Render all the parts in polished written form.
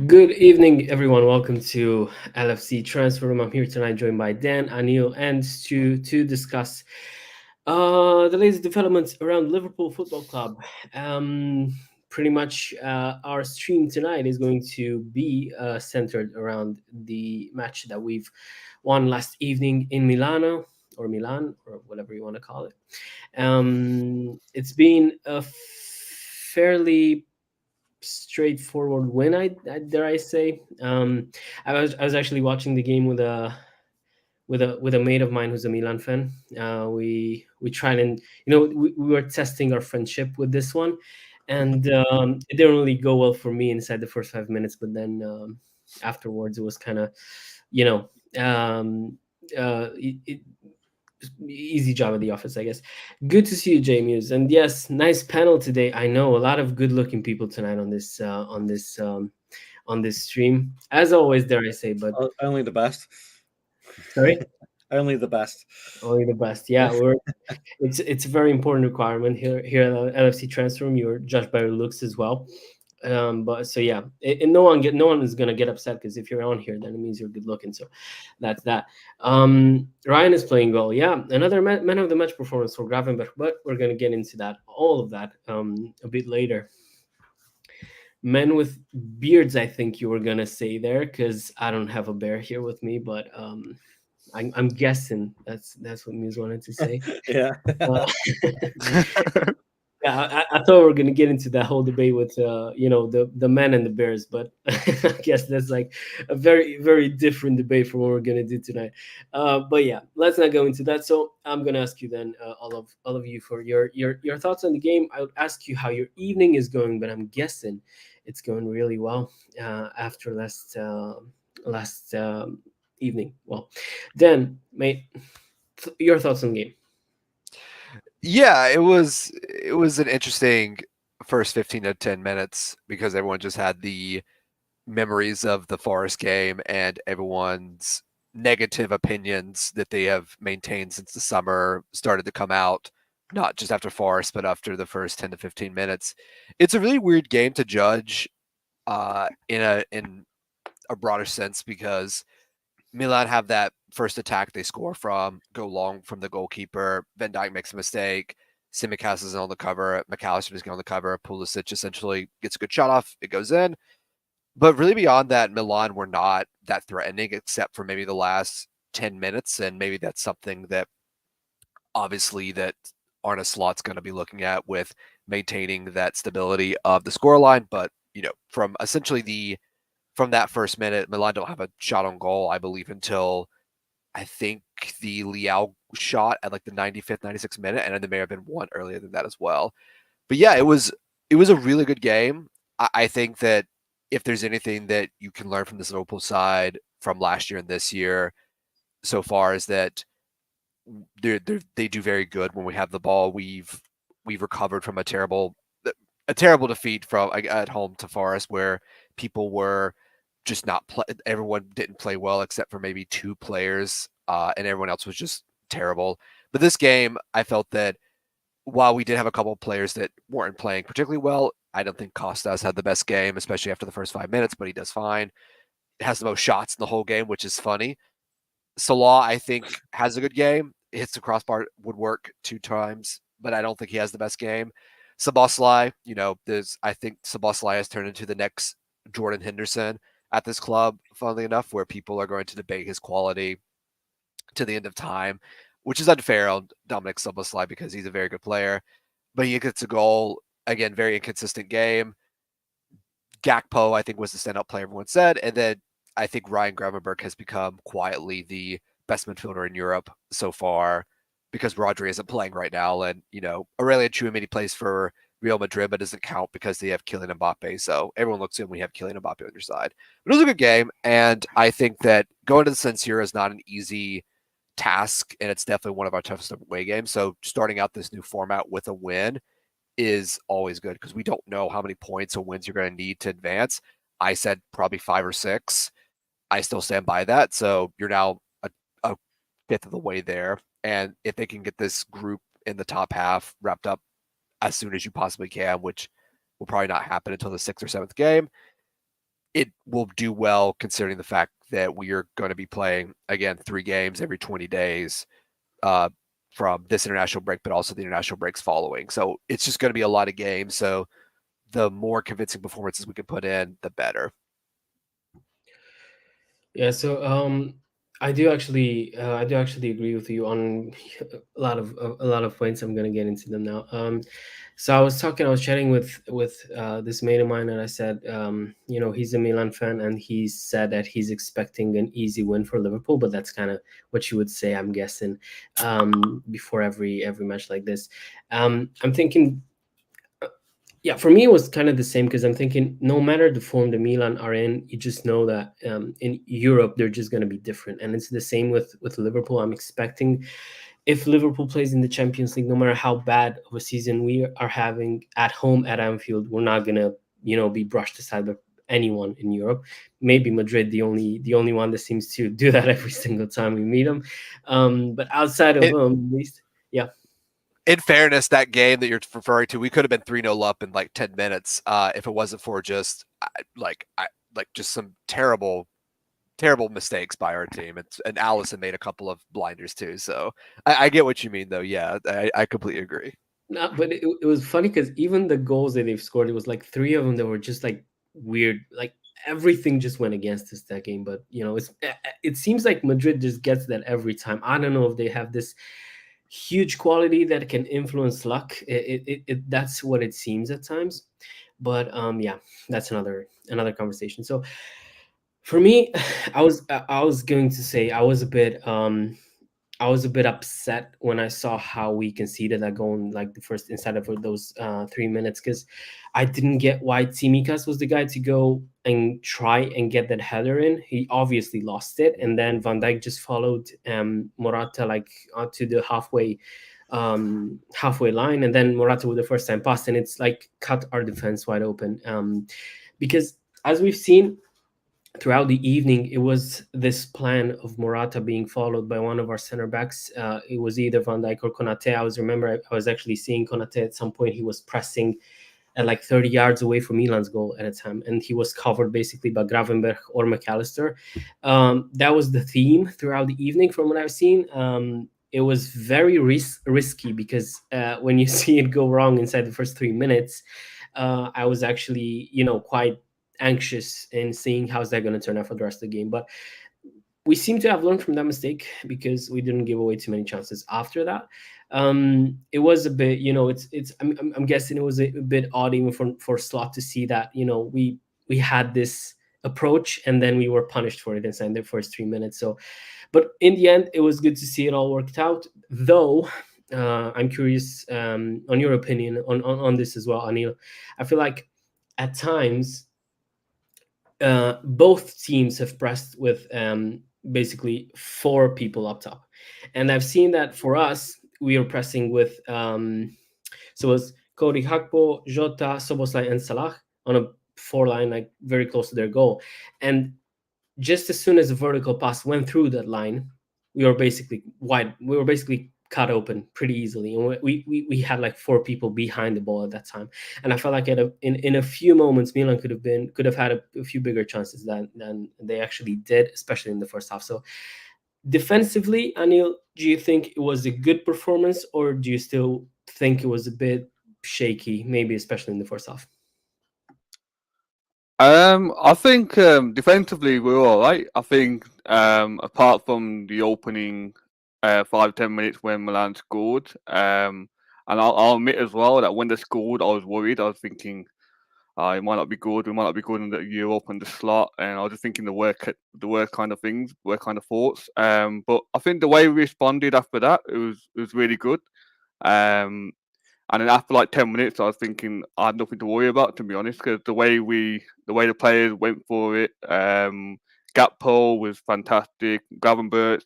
Good evening, everyone. Welcome to LFC Transfer Room. I'm here tonight, joined by Dan, Anil, and Stu to discuss the latest developments around Liverpool Football Club. Pretty much, our stream tonight is going to be centered around the match that we've won last evening in Milano or Milan or whatever you want to call it. It's been a fairly straightforward win. I dare I say. I was actually watching the game with a mate of mine who's a Milan fan. We tried and we were testing our friendship with this one, and it didn't really go well for me inside the first 5 minutes. But then afterwards, it was kind of you know easy job at the office, I guess. Good to see you, J Muse. And yes, nice panel today. I know a lot of good-looking people tonight on this stream, as always. Dare I say? But Only the best. sorry, Only the best. only the best. Yeah, it's a very important requirement here at LFC Transfer Room. You're judged by your looks as well. But so yeah, and no one is gonna get upset because if you're on here, then it means you're good looking. So that's that. Ryan is playing well. Yeah, another man of the match performance for Gravenberch, but we're gonna get into that, all of that, a bit later. Men with beards, I think you were gonna say there, because I don't have a bear here with me, but I'm guessing that's what Muse wanted to say. Yeah. Uh, Yeah, I thought we were gonna get into that whole debate with the men and the bears, but I guess that's like a very different debate from what we're gonna do tonight. But yeah, let's not go into that. So I'm gonna ask you then, all of you, for your thoughts on the game. I would ask you how your evening is going, but I'm guessing it's going really well after last evening. Well, then, mate, your thoughts on the game. Yeah, it was an interesting first 15 to 10 minutes because everyone just had the memories of the Forest game and everyone's negative opinions that they have maintained since the summer started to come out, not just after Forest, but after the first 10 to 15 minutes. It's a really weird game to judge in a broader sense because Milan have that first attack they score from, go long from the goalkeeper. Van Dijk makes a mistake. Simicast is on the cover. McAllister is on the cover. Pulisic essentially gets a good shot off. It goes in. But really beyond that, Milan were not that threatening except for maybe the last 10 minutes. And maybe that's something that obviously that Arne Slot's going to be looking at with maintaining that stability of the scoreline. But, from essentially from that first minute, Milan don't have a shot on goal, I believe, until I think the Liao shot at like the 95th, 96th minute, and then there may have been one earlier than that as well. But yeah, it was a really good game. I think that if there's anything that you can learn from this Liverpool side from last year and this year so far is that they do very good when we have the ball. We've recovered from a terrible defeat from at home to Forest where people were just not play. Everyone didn't play well except for maybe two players, and everyone else was just terrible. But this game, I felt that while we did have a couple of players that weren't playing particularly well, I don't think Costas had the best game, especially after the first 5 minutes, but he does fine. Has the most shots in the whole game, which is funny. Salah, I think, has a good game. Hits the crossbar, would work 2 times, but I don't think he has the best game. Szoboszlai, I think Szoboszlai has turned into the next Jordan Henderson at this club, funnily enough, where people are going to debate his quality to the end of time, which is unfair on Dominic Szoboszlai because he's a very good player. But he gets a goal, again, very inconsistent game. Gakpo, I think, was the standout player everyone said. And then I think Ryan Gravenberch has become quietly the best midfielder in Europe so far because Rodri isn't playing right now. And, Aurelien Tchouameni plays for Real Madrid, but doesn't count because they have Kylian Mbappe. So everyone looks in when you have Kylian Mbappe on your side. But it was a good game. And I think that going to the San Siro is not an easy task. And it's definitely one of our toughest away games. So starting out this new format with a win is always good because we don't know how many points or wins you're going to need to advance. I said probably 5 or 6. I still stand by that. So you're now a fifth of the way there. And if they can get this group in the top half wrapped up as soon as you possibly can, which will probably not happen until the 6th or 7th game, it will do well considering the fact that we are going to be playing again 3 games every 20 days from this international break, but also the international breaks following. So it's just going to be a lot of games. So the more convincing performances we can put in, the better. Yeah, so I do actually agree with you on a lot of points. I'm gonna get into them now. So I was chatting with this mate of mine, and I said, he's a Milan fan, and he said that he's expecting an easy win for Liverpool, but that's kind of what you would say, I'm guessing, before every match like this. I'm thinking, yeah, for me it was kind of the same because I'm thinking no matter the form the Milan are in, you just know that in Europe they're just going to be different, and it's the same with Liverpool. I'm expecting if Liverpool plays in the Champions League, no matter how bad of a season we are having at home at Anfield, we're not gonna be brushed aside by anyone in Europe. Maybe Madrid, the only one that seems to do that every single time we meet them. But outside of them, at least, yeah. In fairness, that game that you're referring to, we could have been 3-0 up in like 10 minutes if it wasn't for just just some terrible mistakes by our team. And Allison made a couple of blinders too. So I get what you mean, though. Yeah, I completely agree. No, but it was funny because even the goals that they've scored, it was like three of them that were just like weird. Like everything just went against us that game. But it seems like Madrid just gets that every time. I don't know if they have this huge quality that can influence luck. That's what it seems at times. But yeah, that's another conversation. So for me, I was going to say I was a bit upset when I saw how we conceded that goal in like the first inside of those 3 minutes because I didn't get why Tsimikas was the guy to go and try and get that header in. He obviously lost it, and then Van Dijk just followed Morata like onto the halfway line, and then Morata with the first time pass, and it's like cut our defense wide open. Because as we've seen throughout the evening, it was this plan of Morata being followed by one of our center backs. It was either Van Dijk or Konate. I was actually seeing Konate at some point. He was pressing at like 30 yards away from Milan's goal at a time, and he was covered basically by Gravenberch or McAllister. That was the theme throughout the evening from what I've seen. It was very risky because when you see it go wrong inside the first 3 minutes, I was actually, quite anxious in seeing how's that going to turn out for the rest of the game. But we seem to have learned from that mistake because we didn't give away too many chances after that. It was a bit, I'm guessing it was a bit odd even for Slot to see that, we had this approach and then we were punished for it inside the first 3 minutes. So, but in the end, it was good to see it all worked out. Though, I'm curious on your opinion on this as well, Anil. I feel like at times both teams have pressed with basically four people up top, and I've seen that for us we are pressing with so it was Cody, Gakpo, Jota, Soboslai, and Salah on a four line, like very close to their goal, and just as soon as the vertical pass went through that line, we were basically wide. We were basically cut open pretty easily, and we had like four people behind the ball at that time. And I felt like in a few moments, Milan could have had a few bigger chances than they actually did, especially in the first half. So defensively, Anil, do you think it was a good performance, or do you still think it was a bit shaky, maybe especially in the first half? I think defensively we're all right. I think apart from the opening 5-10 minutes when Milan scored, and I'll admit as well that when they scored, I was worried. I was thinking it might not be good. We might not be good in the Europe and the slot, and I was just thinking the worst kind of things, worst kind of thoughts. But I think the way we responded after that, it was really good. Um, and then after like 10 minutes, I was thinking I had nothing to worry about, to be honest, because the way the players went for it, Gakpo was fantastic. Gravenberch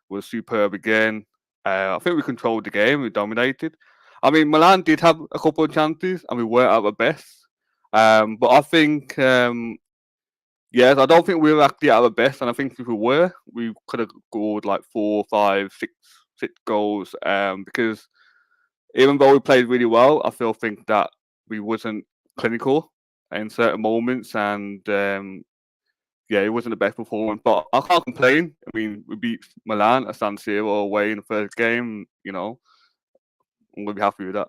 was superb again. I think we controlled the game. We dominated. I mean, Milan did have a couple of chances, and we weren't at our best. But I think, yes, I don't think we were actually at our best, and I think if we were, we could have scored like 4, 5, 6 goals. Because even though we played really well, I still think that we wasn't clinical in certain moments, and yeah, it wasn't the best performance, but I can't complain. I mean, we beat Milan at San Siro away in the first game. You know, I'm gonna be happy with that.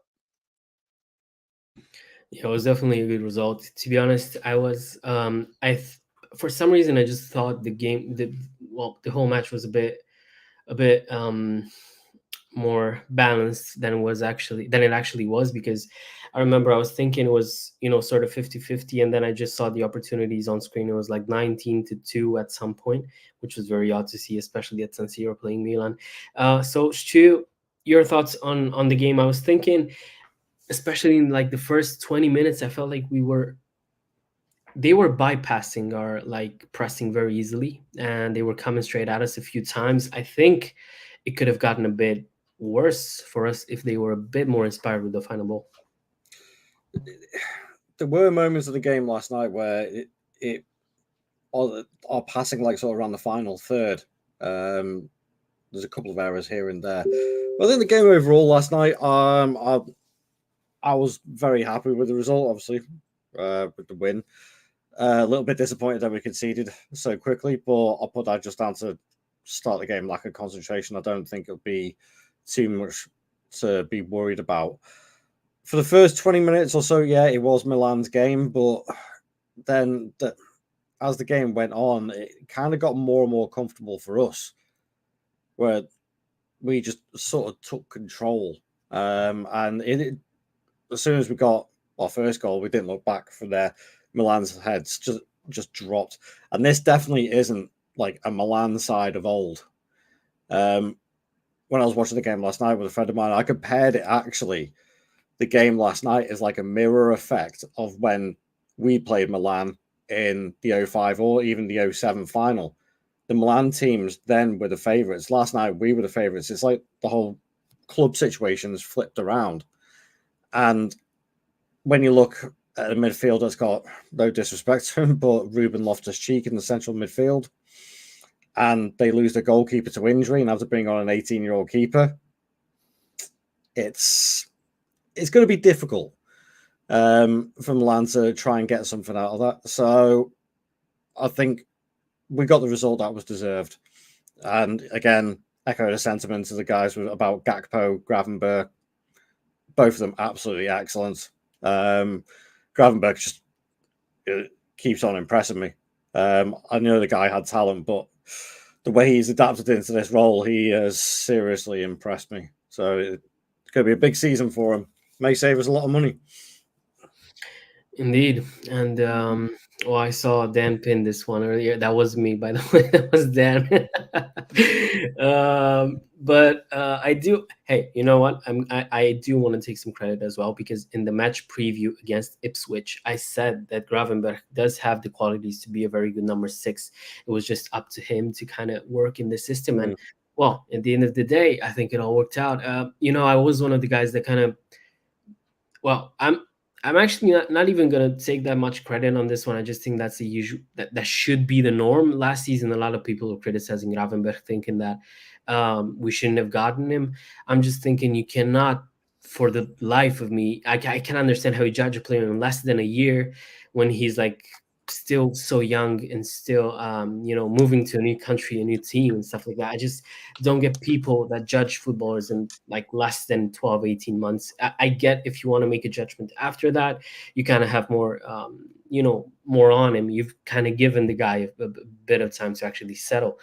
Yeah, it was definitely a good result. To be honest, I was for some reason I just thought the whole match was a bit more balanced than it actually was, because I remember I was thinking it was, sort of 50-50, and then I just saw the opportunities on screen. It was like 19-2 at some point, which was very odd to see, especially at San Siro playing Milan. So Stu, your thoughts on the game? I was thinking, especially in like the first 20 minutes, I felt like they were bypassing our like pressing very easily, and they were coming straight at us a few times. I think it could have gotten a bit worse for us if they were a bit more inspired with the final ball. There were moments of the game last night where our passing like sort of around the final third. There's a couple of errors here and there. But I think the game overall last night, I was very happy with the result, obviously, with the win. A little bit disappointed that we conceded so quickly, but I'll put that just down to start the game lack of concentration. I don't think it'll be too much to be worried about. For the first 20 minutes or so, yeah, it was Milan's game, but then as the game went on, it kind of got more and more comfortable for us, where we just sort of took control. And as soon as we got our first goal, we didn't look back from there. Milan's heads just dropped. And this definitely isn't like a Milan side of old. When I was watching the game last night with a friend of mine, I compared it actually. The game last night is like a mirror effect of when we played Milan in the 05 or even the 07 final. The Milan teams then were the favourites. Last night, we were the favourites. It's like the whole club situation's flipped around. And when you look at a midfield that's got no disrespect to him, but Ruben Loftus-Cheek in the central midfield, and they lose their goalkeeper to injury and have to bring on an 18-year-old keeper, it's going to be difficult for Milan to try and get something out of that. So I think we got the result that was deserved. And again, echo the sentiments of the guys about Gakpo, Gravenberch. Both of them absolutely excellent. Gravenberch just keeps on impressing me. I know the guy had talent, but the way he's adapted into this role, he has seriously impressed me. So it's going to be a big season for him. May save us a lot of money. Indeed. And I saw Dan pin this one earlier. That was me, by the way. That was Dan. But I do. Hey, you know what? I do want to take some credit as well, because in the match preview against Ipswich, I said that Gravenberch does have the qualities to be a very good number 6. It was just up to him to kind of work in the system. And well, at the end of the day, I think it all worked out. I was one of the guys that kind of. Well, I'm actually not even gonna take that much credit on this one. I just think that's the usual that should be the norm. Last season, a lot of people were criticizing Gravenberch, thinking that we shouldn't have gotten him. I'm just thinking you cannot, for the life of me, I can't understand how you judge a player in less than a year when he's like still so young and still moving to a new country, a new team and stuff like that. I just don't get people that judge footballers in like less than 12-18 months. I get if you want to make a judgment after that, you kind of have more more on him. You've kind of given the guy a bit of time to actually settle.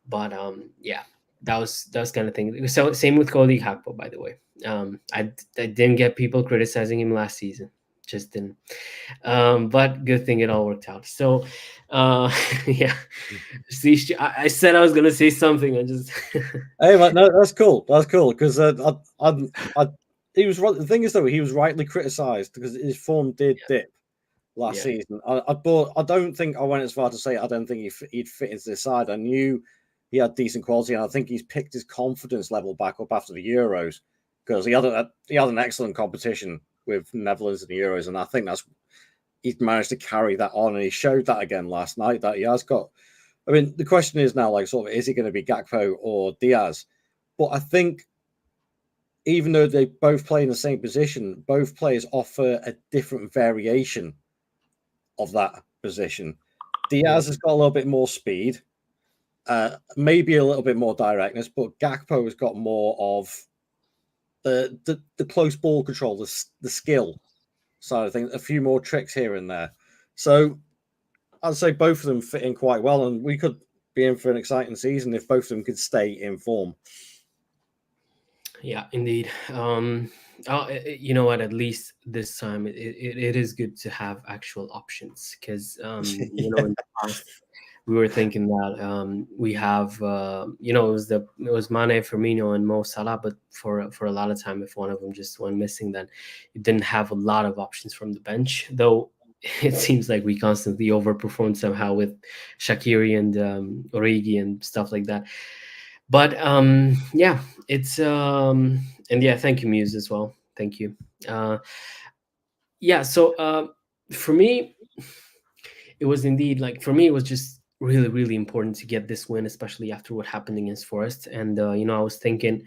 But yeah, that was kind of thing. So same with Cody Gakpo, by the way. I didn't get people criticizing him last season. Just didn't. But good thing it all worked out. So yeah. See, I said I was gonna say something. I just Hey, man, no, that's cool. That's cool because he was right. The thing is, though, he was rightly criticised because his form did dip last season. But I don't think I went as far to say I don't think he'd fit into this side. I knew he had decent quality, and I think he's picked his confidence level back up after the Euros because he had an excellent competition with Netherlands in the Euros, and I think he's managed to carry that on, and he showed that again last night that he has got. I mean, the question is now, like, sort of, is he going to be Gakpo or Diaz? But I think even though they both play in the same position, both players offer a different variation of that position. Diaz has got a little bit more speed, maybe a little bit more directness, but Gakpo has got more of the close ball control, the skill side of things, a few more tricks here and there. So I'd say both of them fit in quite well, and we could be in for an exciting season if both of them could stay in form. Yeah, indeed. You know what? At least this time, it is good to have actual options because you know in the past we were thinking that we have you know it was Mane, Firmino, and Mo Salah, but for a lot of time, if one of them just went missing, then you didn't have a lot of options from the bench. Though it seems like we constantly overperformed somehow with Shaqiri and Origi and stuff like that. But yeah, it's and yeah, thank you, Muse, as well. Thank you. Yeah, so for me, it was indeed like for me, it was just really, really important to get this win, especially after what happened against Forest. And you know, I was thinking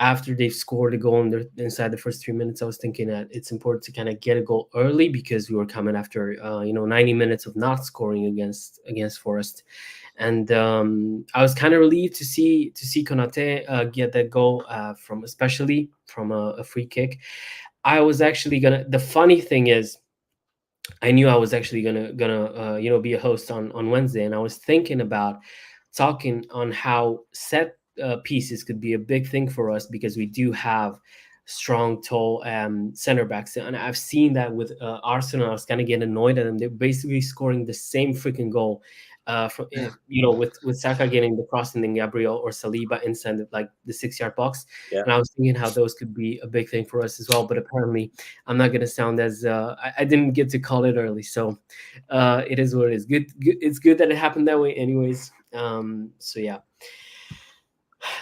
after they've scored a goal inside the first 3 minutes, I was thinking that it's important to kind of get a goal early because we were coming after you know 90 minutes of not scoring against Forest. And I was kind of relieved to see Konate get that goal especially from a free kick. I was actually gonna. The funny thing is, I knew I was actually gonna you know be a host on Wednesday, and I was thinking about talking on how set pieces could be a big thing for us because we do have strong, tall center backs, and I've seen that with Arsenal. I was kind of getting annoyed at them. They're basically scoring the same freaking goal. From you know, with Saka getting the cross and then Gabriel or Saliba inside like the 6-yard box, and I was thinking how those could be a big thing for us as well. But apparently, I'm not gonna sound as I didn't get to call it early, so it is what it is. Good, it's good that it happened that way, anyways. So yeah,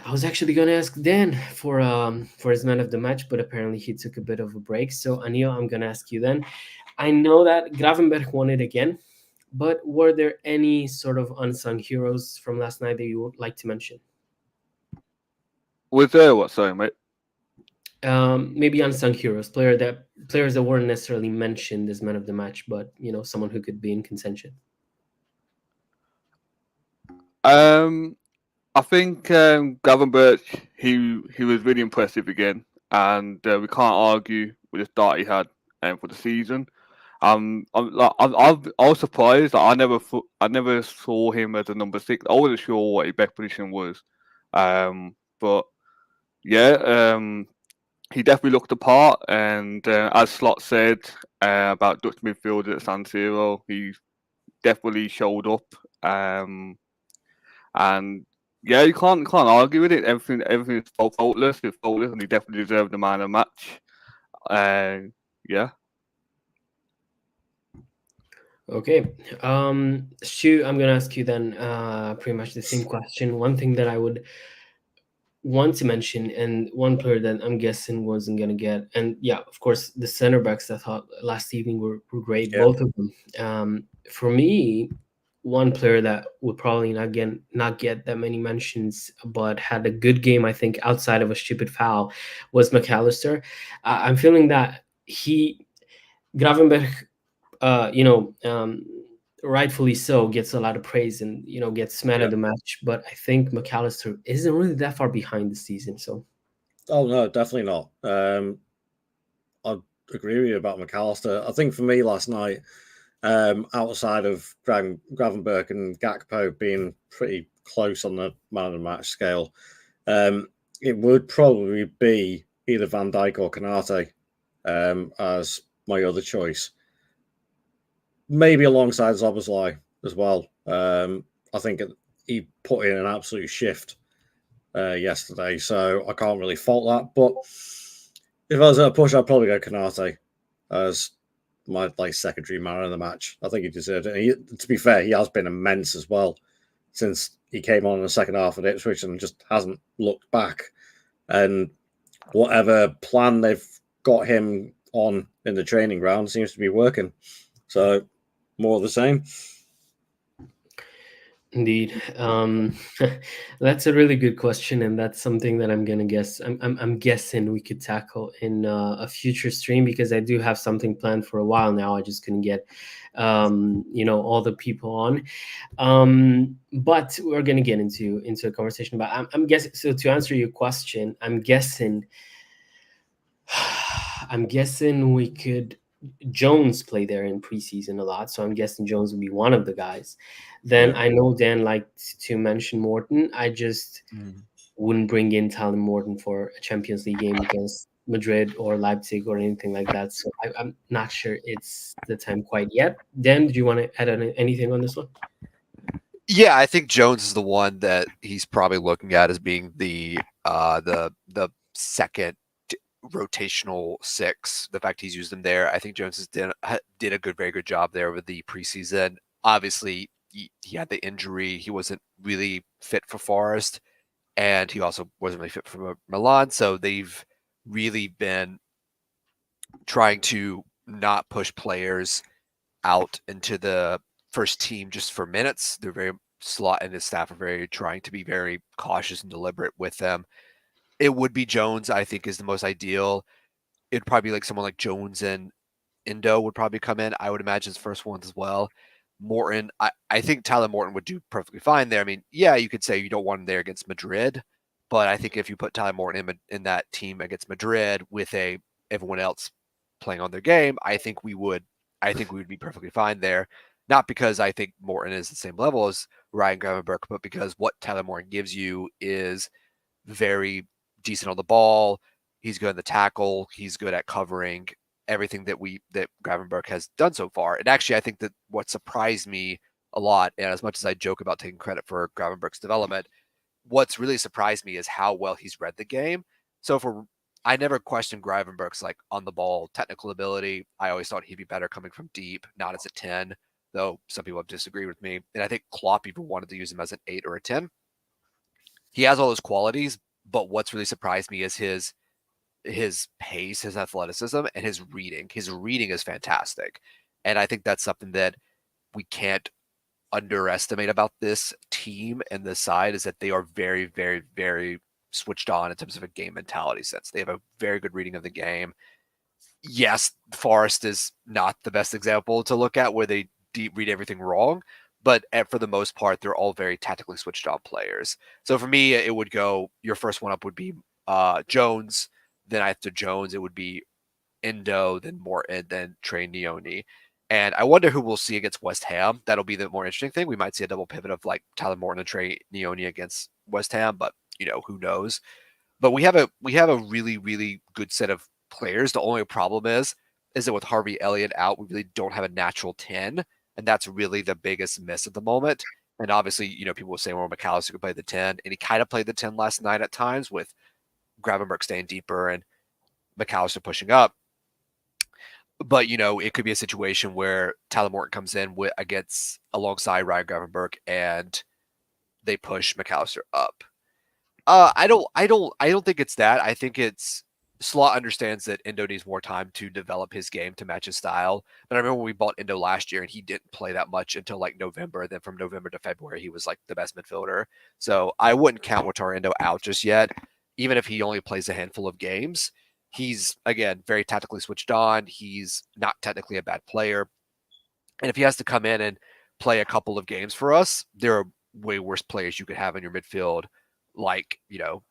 I was actually gonna ask Dan for his man of the match, but apparently he took a bit of a break. So Anil, I'm gonna ask you then. I know that Gravenberch won it again. But were there any sort of unsung heroes from last night that you would like to mention? Was there what, sorry, mate? Maybe unsung heroes, players that weren't necessarily mentioned as man of the match, but you know, someone who could be in contention. I think Gravenberch, he was really impressive again, and we can't argue with the start he had for the season. I was surprised. I never saw him as a number 6. I wasn't sure what his best position was, but yeah, he definitely looked the part. And as Slot said about Dutch midfielder at San Siro, he definitely showed up. And yeah, you can't argue with it. Everything is faultless. It's faultless, and he definitely deserved the man of the match. Yeah. Okay. Stu, I'm gonna ask you then pretty much the same question. One thing that I would want to mention, and one player that I'm guessing wasn't gonna get, and yeah, of course, the center backs I thought last evening were great, both of them. For me, one player that would probably not get that many mentions, but had a good game, I think, outside of a stupid foul, was McAllister. I'm feeling that Gravenberch, you know, rightfully so, gets a lot of praise and you know gets man of the match. But I think McAllister isn't really that far behind this season. So, oh no, definitely not. I agree with you about McAllister. I think for me last night, outside of Gravenberch and Gakpo being pretty close on the man of the match scale, it would probably be either Van Dijk or Konate as my other choice. Maybe alongside Szoboszlai as well. I think he put in an absolute shift yesterday, so I can't really fault that. But if I was at a push, I'd probably go Konate as my secondary man of the match. I think he deserved it. To be fair, he has been immense as well since he came on in the second half at Ipswich and just hasn't looked back. And whatever plan they've got him on in the training ground seems to be working. So more of the same. Indeed. That's a really good question, and that's something that I'm gonna guess. I'm guessing we could tackle in a future stream, because I do have something planned for a while now. I just couldn't get, all the people on. But we're gonna get into a conversation about. I'm guessing. So to answer your question, I'm guessing. I'm guessing we could. Jones play there in preseason a lot, so I'm guessing Jones would be one of the guys. Then Yeah. I know Dan liked to mention Morton. I just wouldn't bring in Talon Morton for a Champions League game against Madrid or Leipzig or anything like that. So I'm not sure it's the time quite yet. Dan, do you want to add anything on this one? Yeah, I think Jones is the one that he's probably looking at as being the second rotational six. The fact he's used him there, I think Jones did a very good job there with the preseason. Obviously, he had the injury; he wasn't really fit for Forest, and he also wasn't really fit for Milan. So they've really been trying to not push players out into the first team just for minutes. They're very Slot and his staff are very trying to be very cautious and deliberate with them. It would be Jones, I think, is the most ideal. It'd probably be like someone like Jones and Indo would probably come in. I would imagine his first ones as well. Morton, I think Tyler Morton would do perfectly fine there. I mean, yeah, you could say you don't want him there against Madrid, but I think if you put Tyler Morton in that team against Madrid with everyone else playing on their game, I think we would be perfectly fine there. Not because I think Morton is the same level as Ryan Gravenberch, but because what Tyler Morton gives you is very decent on the ball. He's good in the tackle. He's good at covering everything that Gravenberch has done so far. And actually, I think that what surprised me a lot, and as much as I joke about taking credit for Gravenberch's development, what's really surprised me is how well he's read the game. So I never questioned Gravenberch's like on the ball technical ability. I always thought he'd be better coming from deep, not as a 10, though some people have disagreed with me. And I think Klopp even wanted to use him as an 8 or a 10. He has all those qualities, but what's really surprised me is his pace, his athleticism, and his reading. His reading is fantastic. And I think that's something that we can't underestimate about this team and this side, is that they are very, very, very switched on in terms of a game mentality sense. They have a very good reading of the game. Yes, Forest is not the best example to look at where they read everything wrong, but for the most part, they're all very tactically switched on players. So for me, it would go, your first one up would be Jones. Then after Jones, it would be Indo, then Morton, then Trey Neone. And I wonder who we'll see against West Ham. That'll be the more interesting thing. We might see a double pivot of like Tyler Morton and Trey Neone against West Ham, but who knows? But we have a really, really good set of players. The only problem is that with Harvey Elliott out, we really don't have a natural 10. And that's really the biggest miss at the moment. And obviously, people will say, well, McAllister could play the 10. And he kind of played the 10 last night at times with Gravenberch staying deeper and McAllister pushing up. But, it could be a situation where Tyler Morton comes in alongside Ryan Gravenberch and they push McAllister up. I don't think it's that. I think it's Slot understands that Indo needs more time to develop his game to match his style. But I remember when we bought Indo last year and he didn't play that much until like November. Then from November to February, he was like the best midfielder. So I wouldn't count Wataru Indo out just yet. Even if he only plays a handful of games, he's, again, very tactically switched on. He's not technically a bad player. And if he has to come in and play a couple of games for us, there are way worse players you could have in your midfield, like,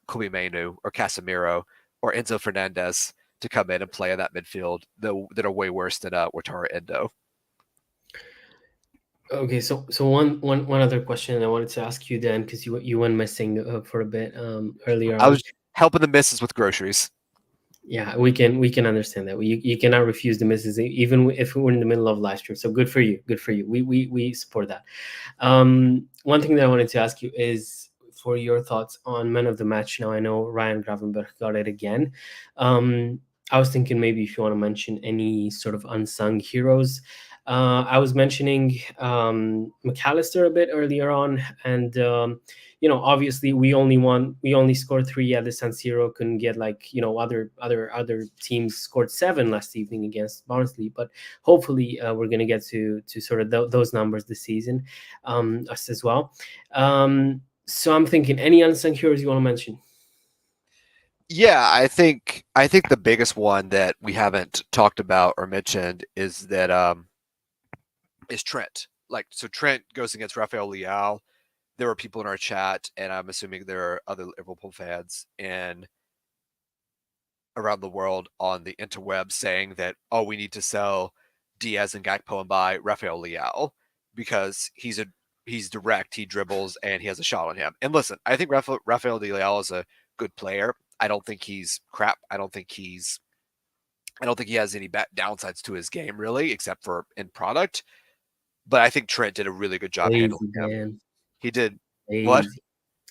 Kobe Mainu or Casemiro or Enzo Fernandez to come in and play in that midfield that are way worse than Wataru Endo. Okay, so one other question I wanted to ask you, Dan, because you went missing for a bit earlier on. I was helping the missus with groceries. Yeah, we can understand that. You cannot refuse the misses, even if we're in the middle of live stream. So good for you. Good for you. We support that. One thing that I wanted to ask you is for your thoughts on men of the match. Now I know Ryan Gravenberch got it again. I was thinking maybe if you want to mention any sort of unsung heroes. I was mentioning McAllister a bit earlier on, and obviously we only scored 3 at the San Siro. Couldn't get other teams scored 7 last evening against Barnsley, but hopefully we're gonna get to sort of those numbers this season, us as well. So I'm thinking, any unsung heroes you want to mention? Yeah, I think the biggest one that we haven't talked about or mentioned is Trent. So Trent goes against Rafael Leao. There were people in our chat, and I'm assuming there are other Liverpool fans and around the world on the interweb saying that, oh, we need to sell Diaz and Gakpo and buy Rafael Leao because he's direct, he dribbles, and he has a shot on him. And listen, I think Rafael Leao is a good player. I don't think he's crap. I don't think he has any downsides to his game really, except for in product. But I think Trent did a really good job handling him. Man. He did. Lazy. What?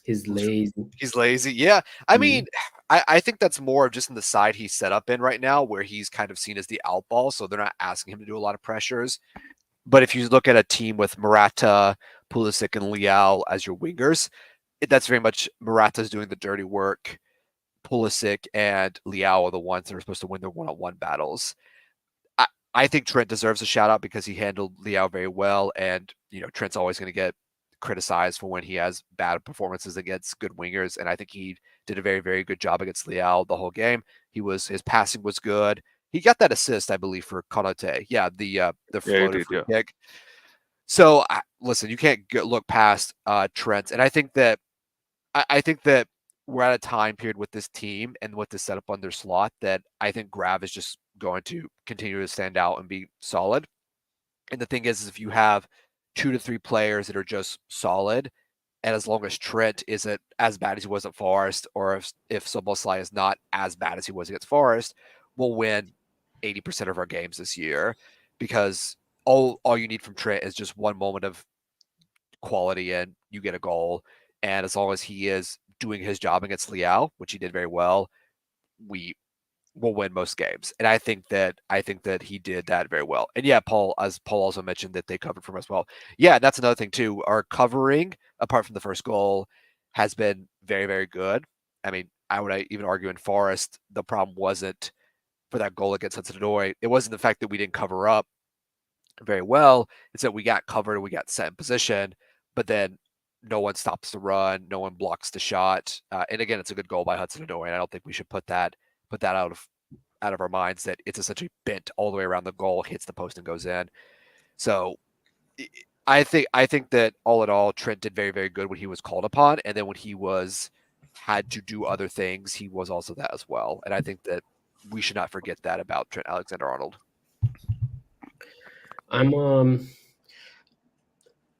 He's lazy. He's lazy. Yeah. I mean, I think that's more of just in the side he's set up in right now, where he's kind of seen as the outball. So they're not asking him to do a lot of pressures. But if you look at a team with Morata, Pulisic, and Leao as your wingers, that's very much Morata's doing the dirty work. Pulisic and Leao are the ones that are supposed to win their one-on-one battles. I think Trent deserves a shout out because he handled Leao very well, and Trent's always going to get criticized for when he has bad performances against good wingers, and I think he did a very, very good job against Leao the whole game. His passing was good. He got that assist, I believe, for Konate. Yeah, the floater free kick. So listen, you can't look past Trent, and I think that we're at a time period with this team and with this setup on their slot that I think Grav is just going to continue to stand out and be solid. And the thing is if you have 2 to 3 players that are just solid, and as long as Trent isn't as bad as he was at Forest, or if Szoboszlai is not as bad as he was against Forest, we'll win 80% of our games this year, because all you need from Trent is just one moment of quality and you get a goal. And as long as he is doing his job against Leao, which he did very well, we will win most games. And I think that he did that very well. And yeah, Paul also mentioned that they covered from as well. Yeah, that's another thing too. Our covering, apart from the first goal, has been very, very good. I mean, I would even argue in Forest, the problem wasn't for that goal against Hudson-Odoi. It wasn't the fact that we didn't cover up very well. It's that we got covered and we got set in position, but then no one stops the run, no one blocks the shot. And again, it's a good goal by Hudson-Odoi, and I don't think we should put that out of our minds, that it's essentially bent all the way around the goal, hits the post and goes in. So I think that all in all, Trent did very, very good when he was called upon, and then when he had to do other things, he was also that as well. And I think that we should not forget that about Trent Alexander-Arnold.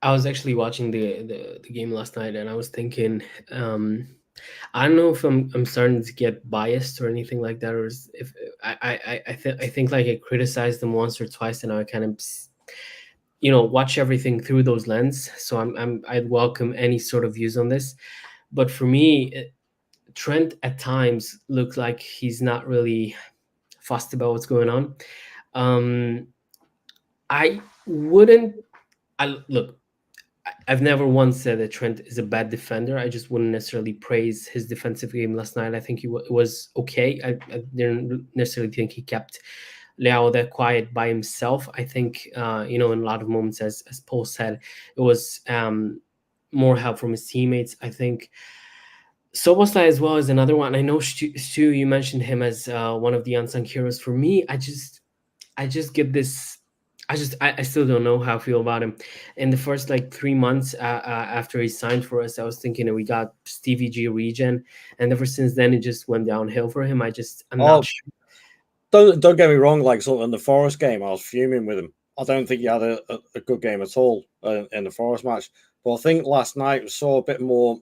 I was actually watching the game last night, and I was thinking, I don't know if I'm starting to get biased or anything like that, or if I think like I criticized them once or twice, and I kind of watch everything through those lens. So I'd welcome any sort of views on this. But for me, Trent at times looks like he's not really fussed about what's going on. I've never once said that Trent is a bad defender. I just wouldn't necessarily praise his defensive game last night. I think it was okay. I didn't necessarily think he kept Leao that quiet by himself. I think, in a lot of moments, as Paul said, it was more help from his teammates. I think Szoboszlai as well is another one. I know, Stu, you mentioned him as one of the unsung heroes. For me, I just get this. I still don't know how I feel about him. In the first 3 months after he signed for us, I was thinking that we got Stevie G regen, and ever since then it just went downhill for him. I'm not sure. Don't get me wrong. Sort of in the Forest game, I was fuming with him. I don't think he had a good game at all in the Forest match. But I think last night we saw a bit more,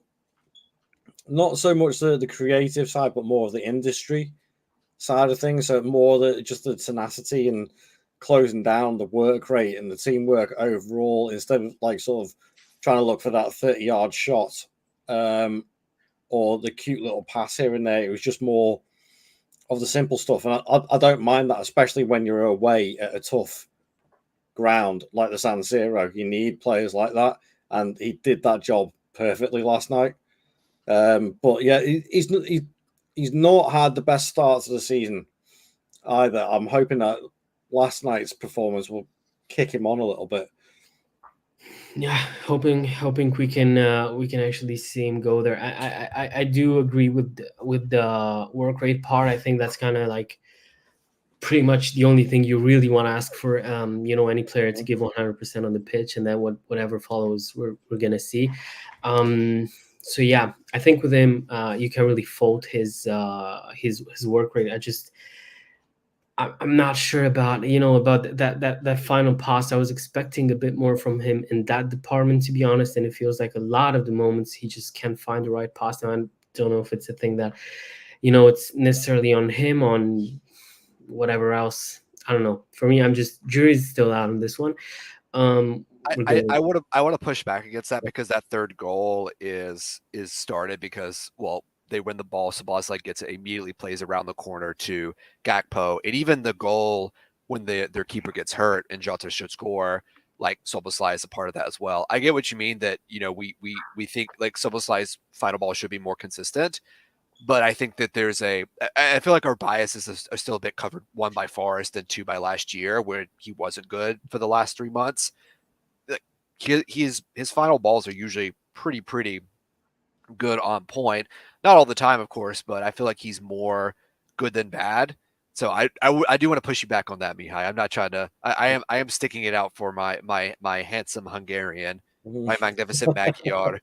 not so much the creative side, but more of the industry side of things. So more just the tenacity and closing down, the work rate and the teamwork overall, instead of sort of trying to look for that 30-yard shot or the cute little pass here and there. It was just more of the simple stuff. And I don't mind that, especially when you're away at a tough ground like the San Siro. You need players like that, and he did that job perfectly last night. But yeah, he's not had the best start to the season either. I'm hoping that last night's performance will kick him on a little bit. Yeah, hoping we can actually see him go there. I do agree with the work rate part. I think that's kind of like pretty much the only thing you really want to ask for. Any player to give 100% on the pitch, and then whatever follows, we're gonna see. So yeah, I think with him, you can't really fault his work rate. I'm not sure about that final pass. I was expecting a bit more from him in that department, to be honest. And it feels like a lot of the moments he just can't find the right pass. Now I don't know if it's a thing that it's necessarily on him, on whatever else. I don't know. For me, jury's still out on this one. I want to push back against that, because that third goal is started because, well, they win the ball, Szoboszlai gets it, immediately plays around the corner to Gakpo, and even the goal when their keeper gets hurt and Jota should score, like Szoboszlai is a part of that as well. I get what you mean, that we think like Szoboszlai's final ball should be more consistent, but I think that I feel like our biases are still a bit covered, one by Forest and two by last year, where he wasn't good for the last 3 months. His final balls are usually pretty good on point. Not all the time, of course, but I feel like he's more good than bad. So I do want to push you back on that, Mihai. I'm not trying to. I am sticking it out for my handsome Hungarian, my magnificent Magyar,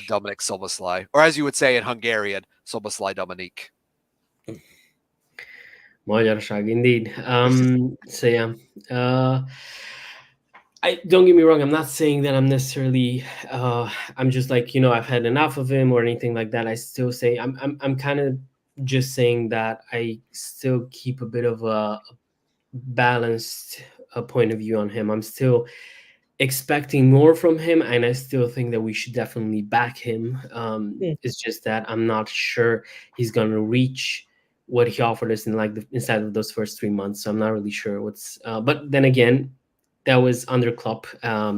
Dominic Szoboszlai, or as you would say in Hungarian, Szoboszlai Dominik. Magyarság, indeed. So yeah. I don't get me wrong. I'm not saying that I'm necessarily. I'm just like, I've had enough of him or anything like that. I still say I'm kind of just saying that I still keep a bit of a balanced point of view on him. I'm still expecting more from him, and I still think that we should definitely back him. It's just that I'm not sure he's gonna reach what he offered us inside of those first 3 months. So I'm not really sure what's. But then again, that was under Klopp.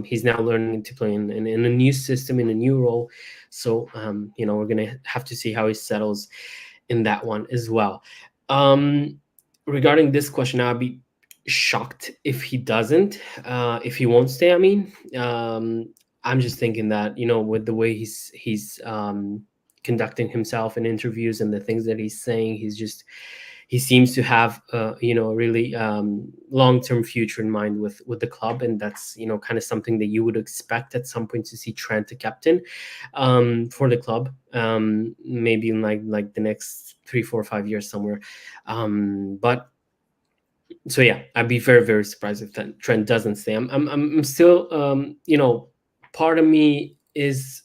He's now learning to play in a new system, in a new role. So, we're going to have to see how he settles in that one as well. Regarding this question, I'd be shocked if he doesn't, if he won't stay. I mean, I'm just thinking that, with the way he's conducting himself in interviews and the things that he's saying, he seems to have a really long-term future in mind with the club, and that's kind of something that you would expect at some point to see Trent the captain for the club, maybe in like the next 3, 4, 5 years somewhere. But so yeah, I'd be very, very surprised if Trent doesn't stay. I'm still part of me is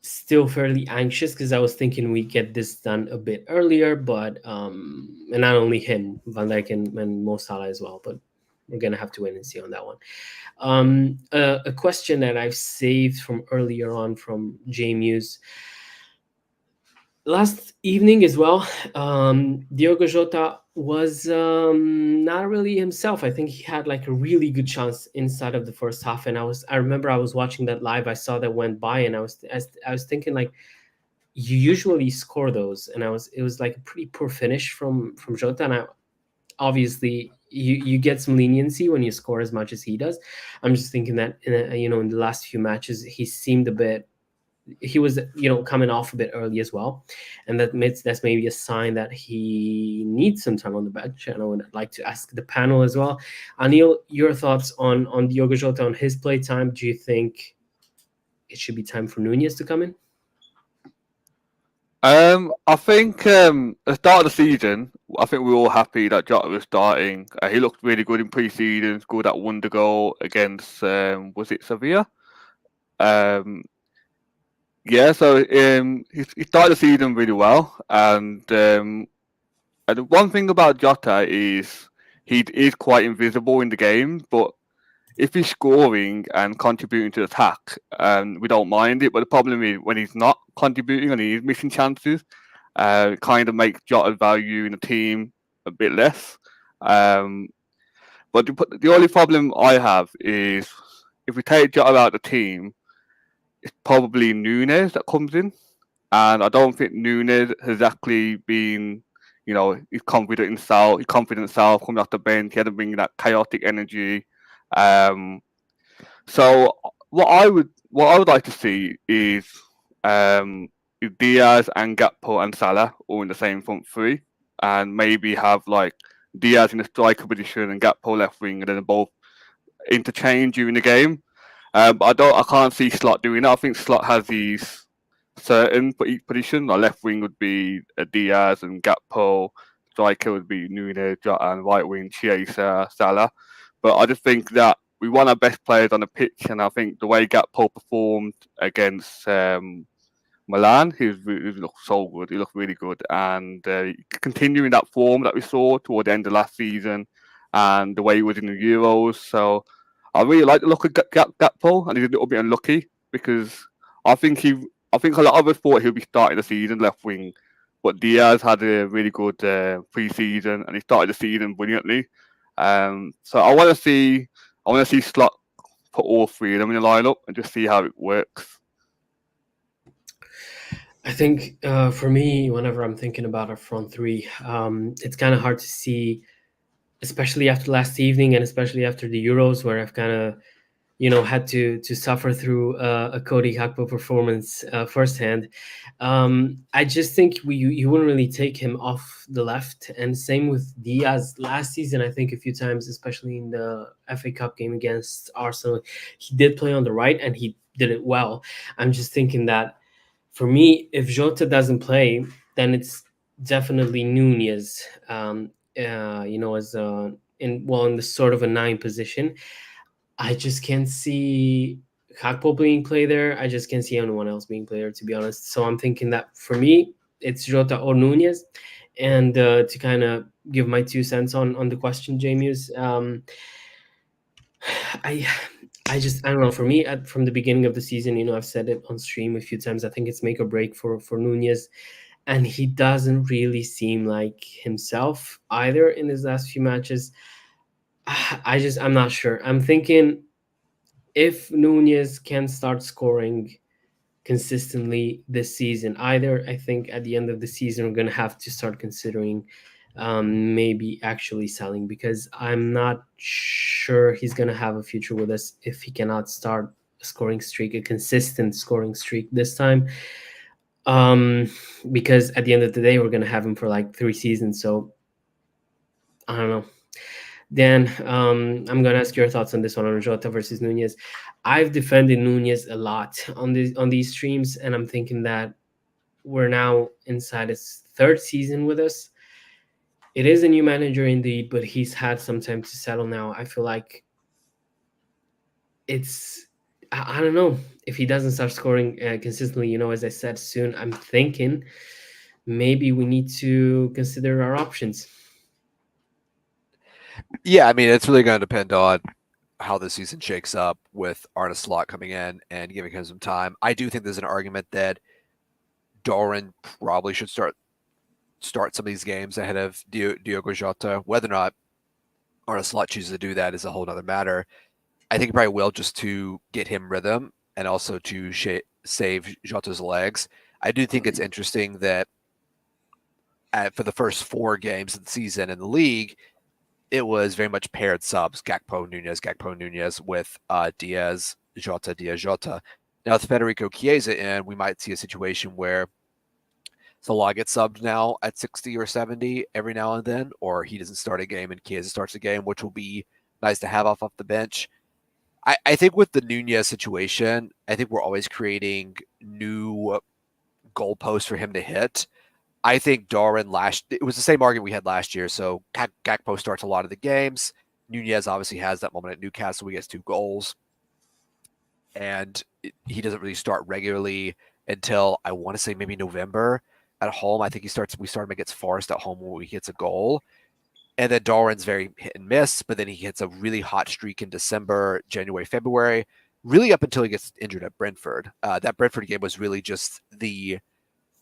still fairly anxious because I was thinking we get this done a bit earlier, but and not only him, Van Dijk and Mo Salah as well, but we're gonna have to wait and see on that one. A question that I've saved from earlier on from J Muse last evening as well. Diogo Jota was not really himself. I think he had like a really good chance inside of the first half, and I remember I was watching that live. I saw that went by, and I was thinking, like, you usually score those, and it was like a pretty poor finish from Jota, and obviously you get some leniency when you score as much as he does. I'm just thinking that in the last few matches he seemed a bit. He was, coming off a bit early as well, and that's maybe a sign that he needs some time on the bench. And I would like to ask the panel as well, Anil, your thoughts on Diogo Jota, on his play time. Do you think it should be time for Nunez to come in? I think at the start of the season, I think we were all happy that Jota was starting. He looked really good in pre-season, scored that wonder goal against was it Sevilla? Yeah, so he started the season really well, and the one thing about Jota is he is quite invisible in the game, but if he's scoring and contributing to the attack, we don't mind it. But the problem is when he's not contributing and he's missing chances, kind of makes Jota's value in the team a bit less. But But the only problem I have is if we take Jota out of the team, it's probably Nunez that comes in. And I don't think Nunez has actually been, he's confident himself coming off the bench. He hasn't been that chaotic energy. So what I would like to see is Diaz and Gakpo and Salah all in the same front three, and maybe have like Diaz in the striker position and Gakpo left wing, and then both interchange during the game. But I can't see Slot doing that. I think Slot has these certain for each position. Like left wing would be Diaz and Gakpo, striker would be Nunez, Jota, and right wing Chiesa, Salah. But I just think that we want our best players on the pitch, and I think the way Gakpo performed against Milan, he looked so good. He looked really good, and continuing that form that we saw toward the end of last season, and the way he was in the Euros. So I really like the look of Gakpo, and he's a little bit unlucky because I think a lot of us thought he'd be starting the season left wing, but Diaz had a really good pre-season, and he started the season brilliantly. So I want to see Slot put all three of them in the lineup and just see how it works. I think for me, whenever I'm thinking about our front three, it's kind of hard to see, especially after last evening and especially after the Euros, where I've kind of, had to suffer through a Cody Gakpo performance firsthand. I just think you wouldn't really take him off the left, and same with Diaz last season. I think a few times, especially in the FA Cup game against Arsenal, he did play on the right and he did it well. I'm just thinking that for me, if Jota doesn't play, then it's definitely Nunez. As in the sort of a 9 position. I just can't see Gakpo being played there. I just can't see anyone else being played there, to be honest. So I'm thinking that for me, it's Jota or Nunez. And to kind of give my 2 cents on the question, James, I don't know. For me, from the beginning of the season, I've said it on stream a few times. I think it's make or break for Nunez, and he doesn't really seem like himself either in his last few matches. I'm not sure. I'm thinking if Nunez can start scoring consistently this season, either I think at the end of the season we're going to have to start considering maybe actually selling, because I'm not sure he's going to have a future with us if he cannot start a consistent scoring streak this time. Because at the end of the day, we're going to have him for like 3 seasons. So I don't know. Dan, I'm going to ask your thoughts on this one, on Jota versus Nunez. I've defended Nunez a lot on these streams, and I'm thinking that we're now inside his 3rd season with us. It is a new manager indeed, but he's had some time to settle now. I feel like I don't know, if he doesn't start scoring consistently, as I said, soon, I'm thinking maybe we need to consider our options. Yeah, I mean, it's really going to depend on how the season shakes up with Arne Slot coming in and giving him some time. I do think there's an argument that Doran probably should start some of these games ahead of Diogo Jota. Whether or not Arne Slot chooses to do that is a whole other matter. I think he probably will, just to get him rhythm and also to save Jota's legs. I do think it's interesting that for the first 4 games of the season in the league, it was very much paired subs, Gakpo Nunez with Diaz Jota. Now with Federico Chiesa in, we might see a situation where Salah gets subbed now at 60 or 70 every now and then, or he doesn't start a game and Chiesa starts a game, which will be nice to have off the bench. I think with the Nunez situation, I think we're always creating new goalposts for him to hit. I think Doran it was the same argument we had last year. So Gakpo starts a lot of the games. Nunez obviously has that moment at Newcastle. He gets 2 goals. And he doesn't really start regularly until, I want to say, maybe November at home. I think we start him against Forest at home where he hits a goal. And then Doran's very hit and miss, but then he hits a really hot streak in December, January, February, really up until he gets injured at Brentford. That Brentford game was really just the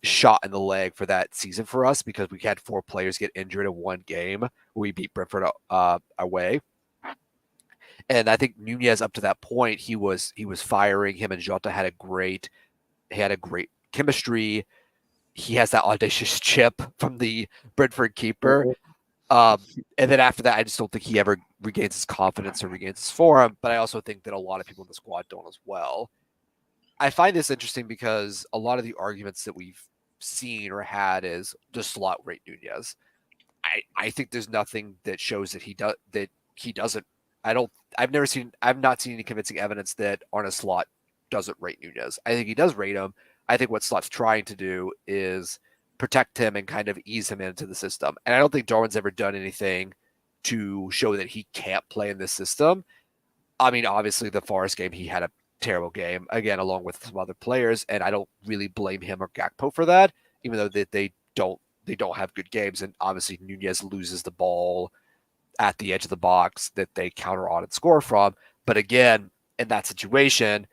shot in the leg for that season for us, because we had 4 players get injured in one game. We beat Brentford away. And I think Nunez, up to that point, he was firing. Him and Jota had a great chemistry. He has that audacious chip from the Brentford keeper. And then after that, I just don't think he ever regains his confidence or regains his form. But I also think that a lot of people in the squad don't as well. I find this interesting because a lot of the arguments that we've seen or had is just slot rate Nunez. I think there's nothing that shows that he doesn't. I've not seen any convincing evidence that Arne Slot doesn't rate Nunez. I think he does rate him. I think what Slot's trying to do is protect him and kind of ease him into the system. And I don't think Darwin's ever done anything to show that he can't play in this system. I mean, obviously the Forest game, he had a terrible game, again, along with some other players, and I don't really blame him or Gakpo for that, even though they don't have good games. And obviously Nunez loses the ball at the edge of the box that they counter on and score from. But again, in that situation,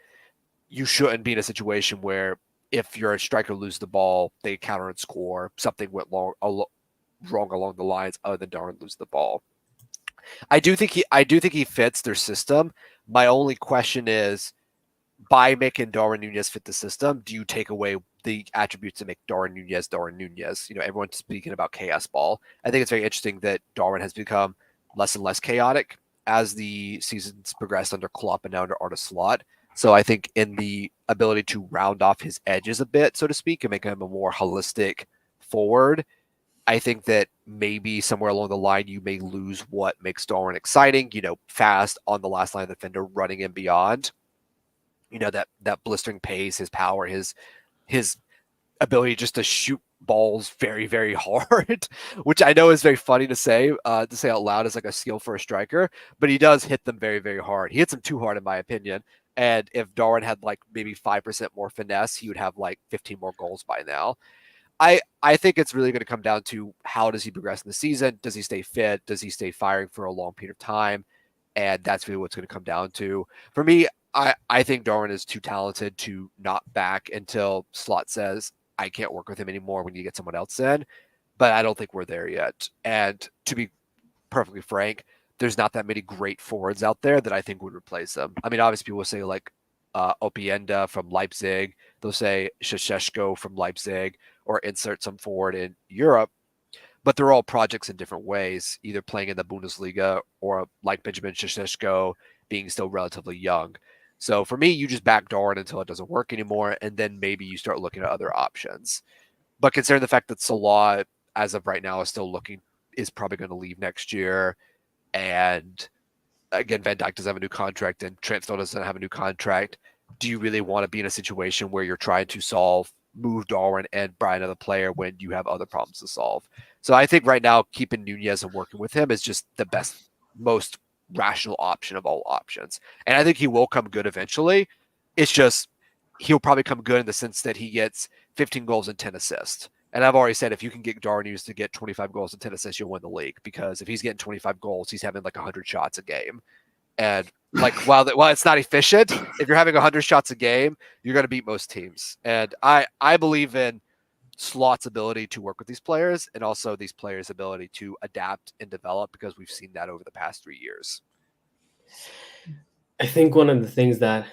you shouldn't be in a situation where if you're a striker lose the ball, they counter and score. Something went wrong along the lines other than Darwin lose the ball. I do think he fits their system. My only question is, by making Darwin Nunez fit the system, do you take away the attributes that make Darwin Nunez? Everyone's speaking about chaos ball. I think it's very interesting that Darwin has become less and less chaotic as the seasons progressed under Klopp and now under Arne Slot. So I think in the ability to round off his edges a bit, so to speak, and make him a more holistic forward, I think that maybe somewhere along the line you may lose what makes Darwin exciting, fast on the last line of the defender, running and beyond. That blistering pace, his power, his ability just to shoot balls very, very hard, which I know is very funny to say out loud as like a skill for a striker, but he does hit them very, very hard. He hits them too hard, in my opinion. And if Darwin had like maybe 5% more finesse, he would have like 15 more goals by now. I think it's really going to come down to how does he progress in the season? Does he stay fit? Does he stay firing for a long period of time? And that's really what's going to come down to. For me, I think Darwin is too talented to not back until Slot says, I can't work with him anymore when you get someone else in. But I don't think we're there yet. And to be perfectly frank, there's not that many great forwards out there that I think would replace them. I mean, obviously people will say like Opienda from Leipzig. They'll say Sheshko from Leipzig, or insert some forward in Europe. But they're all projects in different ways, either playing in the Bundesliga or like Benjamin Sheshko being still relatively young. So for me, you just back Darwin until it doesn't work anymore, and then maybe you start looking at other options. But considering the fact that Salah, as of right now, is probably going to leave next year, and again, Van Dijk doesn't have a new contract, and Trent still doesn't have a new contract, do you really want to be in a situation where you're trying to move Darwin and buy another player when you have other problems to solve? So I think right now, keeping Nunez and working with him is just the best, most rational option of all options. And I think he will come good eventually. It's just he'll probably come good in the sense that he gets 15 goals and 10 assists. And I've already said if you can get Darwin Nunez to get 25 goals and 10 assists, you'll win the league, because if he's getting 25 goals, he's having like 100 shots a game. And like while it's not efficient, if you're having 100 shots a game, you're going to beat most teams. And I believe in Slot's ability to work with these players, and also these players' ability to adapt and develop, because we've seen that over the past 3 years. I think one of the things that,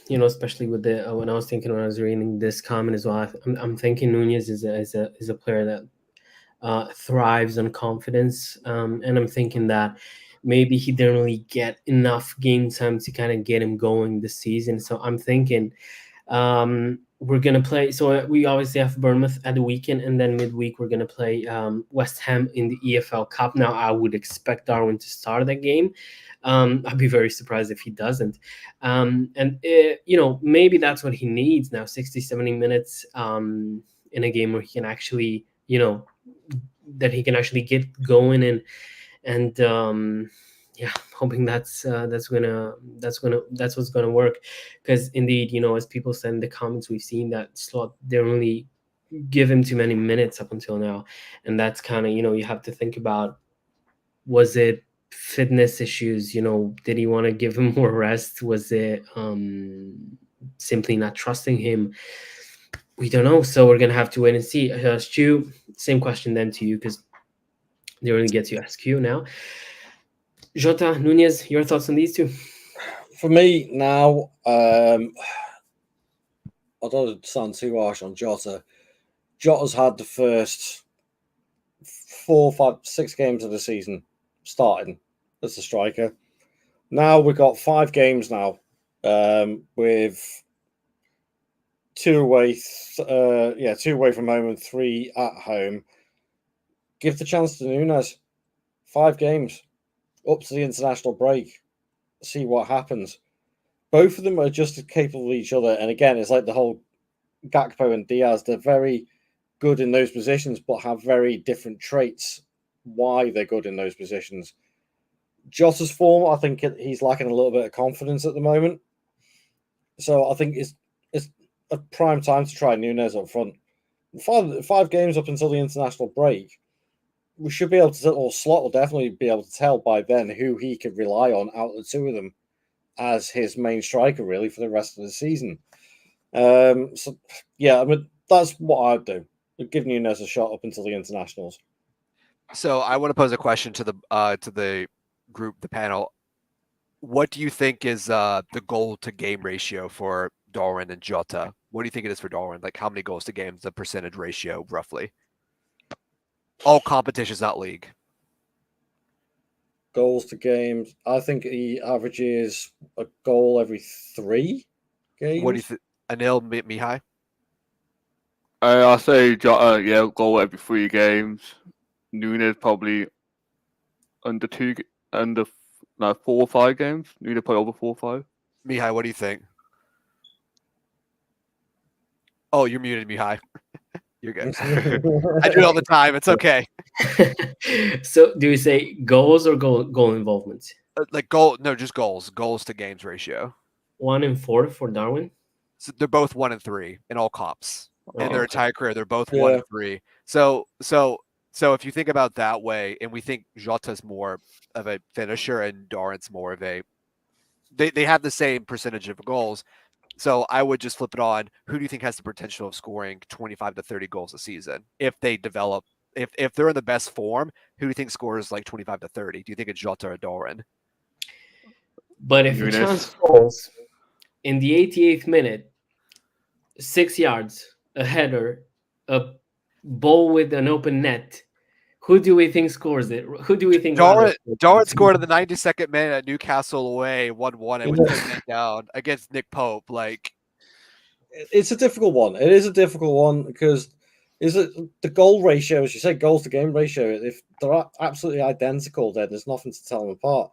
especially with when I was reading this comment as well, I'm thinking Nunez is a player that thrives on confidence, and I'm thinking that maybe he didn't really get enough game time to kind of get him going this season. So I'm thinking we're going to play. So we obviously have Bournemouth at the weekend, and then midweek we're going to play West Ham in the EFL Cup. Now, I would expect Darwin to start that game. I'd be very surprised if he doesn't. Maybe that's what he needs now, 60, 70 minutes in a game where he can actually, that he can actually get going and hoping that's what's gonna work, because indeed, as people said in the comments, we've seen that Slot didn't really give him too many minutes up until now, and that's kind of you have to think about, was it fitness issues? Did he want to give him more rest? Was it simply not trusting him? We don't know, so we're gonna have to wait and see. Stu, same question then to you, because they really get to ask you now. Jota, Nunez, your thoughts on these two? For me now, I don't sound too harsh on Jota. Jota's had the first 4, 5, 6 games of the season starting as a striker. Now we've got 5 games now with 2 away, 2 away from home and 3 at home. Give the chance to Nunez. 5 games up to the international break. See what happens. Both of them are just as capable of each other. And again, it's like the whole Gakpo and Diaz. They're very good in those positions, but have very different traits why they're good in those positions. Jota's form, I think he's lacking a little bit of confidence at the moment. So I think it's a prime time to try Nunez up front. 5 games up until the international break. We should be able to, or Slot will definitely be able to tell by then who he could rely on out of the two of them as his main striker, really, for the rest of the season. So, yeah, I mean, that's what I'd do. I'd give Nunez a shot up until the internationals. So I want to pose a question to the group, the panel. What do you think is the goal to game ratio for Darwin and Jota? What do you think it is for Darwin? Like how many goals to games, the percentage ratio roughly? All competitions, not league. Goals to games. I think he averages a goal every 3 games. What do you think? Anil, Mihai? I say Jota, goal every 3 games. Nunez probably under 4 or 5 games. Nunez probably over 4 or 5. Mihai, what do you think? Oh, you're muted, Mihai. You're good. I do it all the time. It's okay. So, do we say goals or goal involvement? Like goal? No, just goals. Goals to games ratio. 1 and 4 for Darwin. So they're both 1 and 3 in all comps. In their okay. entire career, they're both 1 and 3. So if you think about that way, and we think Jota's more of a finisher and Darwin's more of a, they have the same percentage of goals. So I would just flip it on. Who do you think has the potential of scoring 25 to 30 goals a season if they develop? If they're in the best form, who do you think scores like 25 to 30? Do you think it's Jota or Darwin? But if Nunez. a chance falls in the 88th minute, 6 yards, a header, a ball with an open net, who do we think scores it? Who do we think? Darwin scored in the 92nd minute at Newcastle away, 1-1, and with 10 men down against Nick Pope. Like, it's a difficult one. It is a difficult one because is it the goal ratio, as you say, goals to game ratio? If they're absolutely identical, then there's nothing to tell them apart.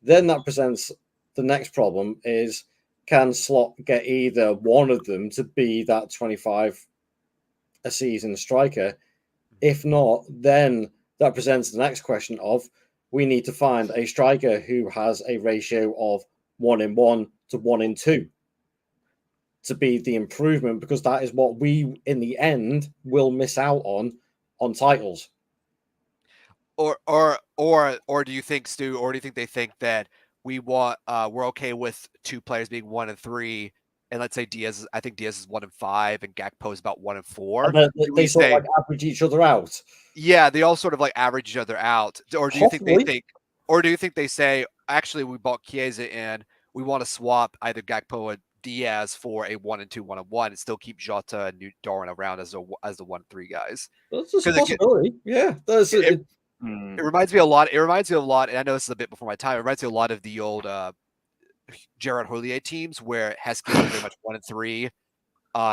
Then that presents the next problem: is can Slot get either one of them to be that 25 a season striker? If not, then that presents the next question of we need to find a striker who has a ratio of 1-in-1 to 1-in-2 to be the improvement, because that is what we, in the end, will miss out on titles. Or do you think, Stu? Or do you think they think that we're okay with 2 players being 1 and 3? And let's say Diaz, I think Diaz is 1 and 5, and Gakpo is about 1 and 4. And they sort of like average each other out. Yeah, they all sort of like average each other out. Or do you think they say, actually, we bought Chiesa in, we want to swap either Gakpo or Diaz for a 1 and 2, 1 and 1, and still keep Jota and Darwin around as the 1-3 guys. That's a possibility. It reminds me a lot. It reminds me a lot, and I know this is a bit before my time. It reminds me a lot of the old Gerard Houllier teams where Heskey was very much 1 and 3.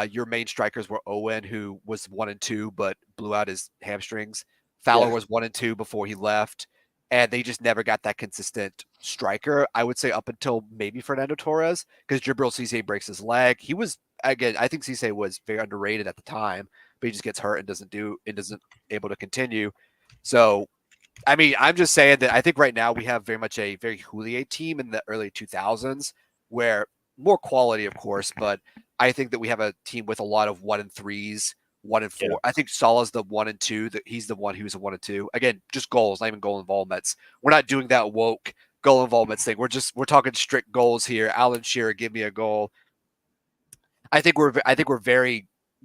Your main strikers were Owen, who was 1 and 2, but blew out his hamstrings. Fowler was 1 and 2 before he left, and they just never got that consistent striker. I would say up until maybe Fernando Torres, because Jibril Cisse breaks his leg. He was, again, I think Cisse was very underrated at the time, but he just gets hurt and isn't able to continue. So, I mean, I'm just saying that I think right now we have very much a very Houllier team in the early 2000s, where more quality, of course, but I think that we have a team with a lot of 1 and 3s, 1 and 4. Yeah. I think Salah's the 1 and 2. That he's the one who's a 1 and 2. Again, just goals, not even goal involvements. We're not doing that woke goal involvements thing. We're talking strict goals here. Alan Shearer, give me a goal. I think we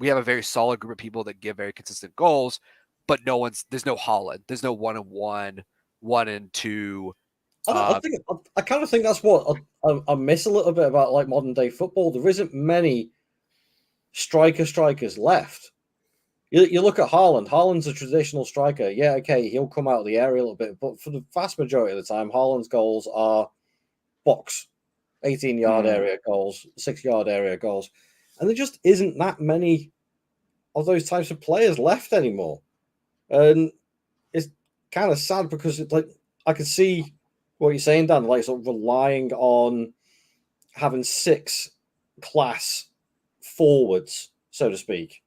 have a very solid group of people that give very consistent goals, but there's no Holland. There's no 1 and 1, 1 and 2, I kind of think that's what I miss a little bit about like modern day football. There isn't many strikers left. You look at Haaland. Haaland's a traditional striker. Yeah, okay, he'll come out of the area a little bit, but for the vast majority of the time, Haaland's goals are box, 18-yard area goals, 6-yard area goals, and there just isn't that many of those types of players left anymore. And it's kind of sad because it's like I can see what you're saying, Dan, like sort of relying on having 6 class forwards, so to speak,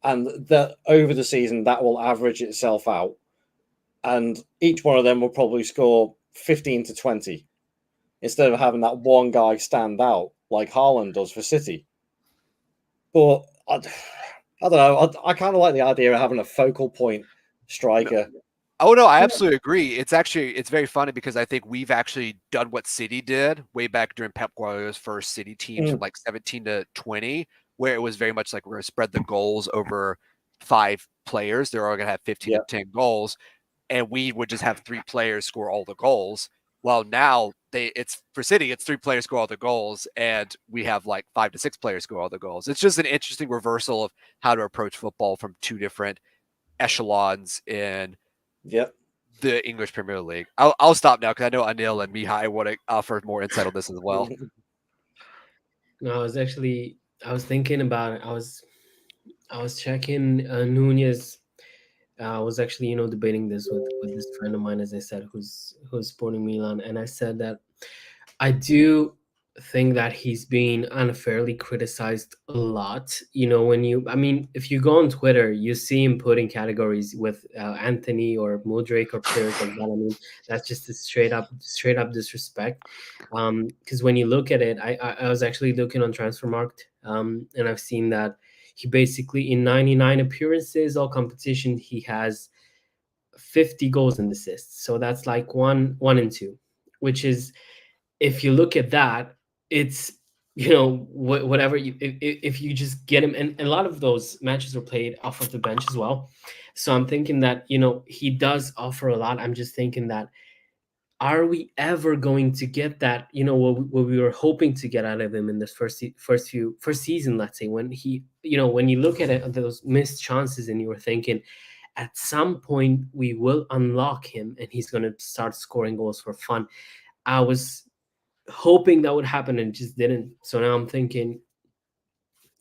and that over the season that will average itself out, and each one of them will probably score 15 to 20 instead of having that one guy stand out like Haaland does for City. But I don't know. I kind of like the idea of having a focal point striker. Oh no, I absolutely agree. It's very funny because I think we've actually done what City did way back during Pep Guardiola's first City teams from like 17 to 20, where it was very much like we're going to spread the goals over 5 players. They're all going to have 15 to 10 goals, and we would just have 3 players score all the goals. Well, now it's for City, it's 3 players score all the goals, and we have like 5 to 6 players score all the goals. It's just an interesting reversal of how to approach football from 2 different echelons in the English Premier League. I'll stop now because I know Anil and Mihai want to offer more insight on this as well. No, I was thinking about it. I was checking Nunez. I was actually, debating this with this friend of mine, as I said, who's supporting Milan, and I said that I do think that he's being unfairly criticized a lot. If you go on Twitter, you see him putting categories with Anthony or Modric or players like that. I mean, that's just a straight up disrespect. Because when you look at it, I was actually looking on Transfermarkt, and I've seen that he basically, in 99 appearances, all competition, he has 50 goals and assists. So that's like 1 and 2, which is, if you look at that, it's, whatever if you just get him, and a lot of those matches were played off of the bench as well. So I'm thinking that, he does offer a lot. I'm just thinking that, are we ever going to get that, what we were hoping to get out of him in this first season, let's say, when he, when you look at it, those missed chances, and you were thinking at some point we will unlock him and he's going to start scoring goals for fun. I was hoping that would happen and it just didn't. So now I'm thinking,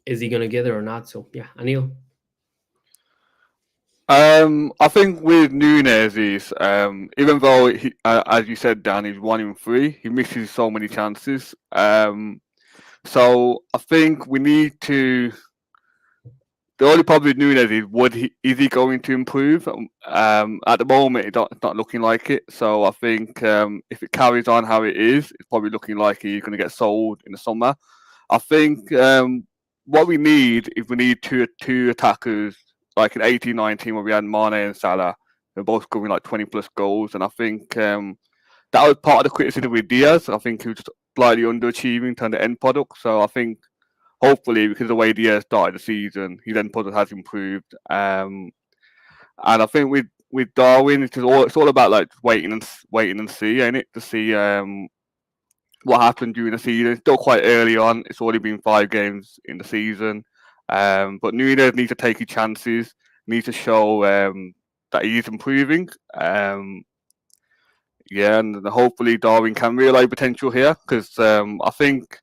is he going to get there or not? So yeah, Anil. I think with Nunez is even though he, as you said, Dan, he's 1 in 3, he misses so many chances. So I think we need to. The only problem with Nunez is is he going to improve? At the moment, it's not looking like it. So I think if it carries on how it is, it's probably looking like he's going to get sold in the summer. I think what we need is we need two attackers. Like in 18-19 where we had Mane and Salah, they're both scoring like 20 plus goals, and I think that was part of the criticism with Diaz. I think he was slightly underachieving in terms of end product. So I think hopefully, because of the way Diaz started the season, his end product has improved. And I think with Darwin, it's all about like waiting and see, ain't it, to see what happened during the season. It's still quite early on. It's already been 5 games in the season. But Nunez needs to take his chances, needs to show that he is improving. And hopefully Darwin can realise potential here, because I think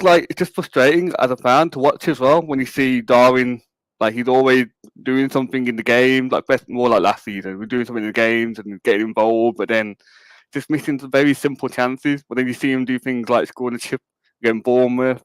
like it's just frustrating as a fan to watch as well when you see Darwin, like he's always doing something in the game, like more like last season. We're doing something in the games and getting involved, but then just missing some very simple chances. But then you see him do things like scoring a chip against Bournemouth.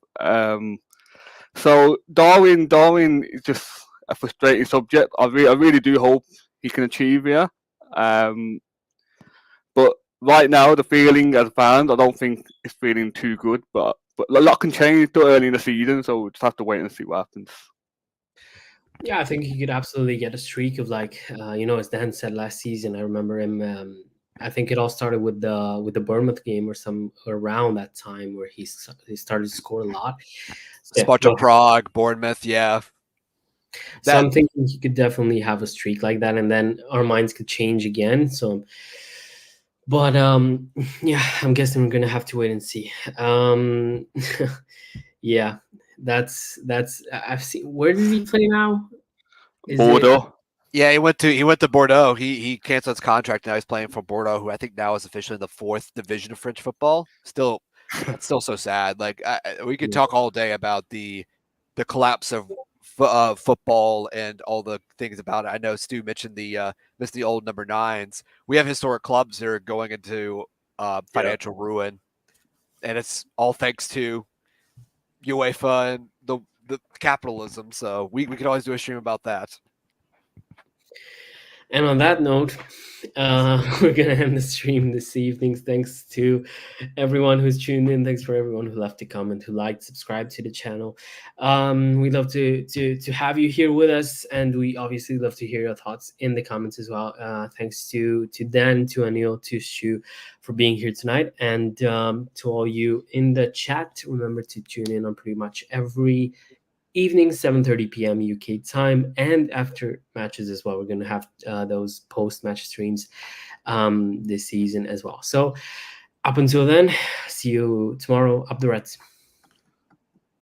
So Darwin is just a frustrating subject. I really do hope he can achieve here. But right now, the feeling as fans, I don't think it's feeling too good. But a lot can change too early in the season, so we'll just have to wait and see what happens. Yeah, I think he could absolutely get a streak of like, as Dan said last season. I remember him. I think it all started with the Bournemouth game or some around that time where he started to score a lot. Sparta Prague, Bournemouth, yeah. So I'm thinking he could definitely have a streak like that, and then our minds could change again. So, But yeah, I'm guessing we're gonna have to wait and see. Yeah, that's I've seen. Where does he play now? Is it? Bordeaux. Yeah, he went to Bordeaux. He canceled his contract. Now he's playing for Bordeaux, who I think now is officially in the 4th division of French football. Still, that's still so sad. Like we could talk all day about the collapse of football and all the things about it. I know Stu mentioned the old number 9s. We have historic clubs that are going into financial ruin, and it's all thanks to UEFA and the capitalism. So we could always do a stream about that. And on that note, we're gonna end the stream this evening. Thanks to everyone who's tuned in. Thanks for everyone who left a comment, who liked, subscribed to the channel. We'd love to have you here with us, and we obviously love to hear your thoughts in the comments as well. Thanks to Dan, to Anil, to Stu for being here tonight, and to all you in the chat. Remember to tune in on pretty much every evening, 7:30 p.m. UK time, and after matches as well. We're going to have those post-match streams this season as well. So up until then, see you tomorrow. Up the Reds.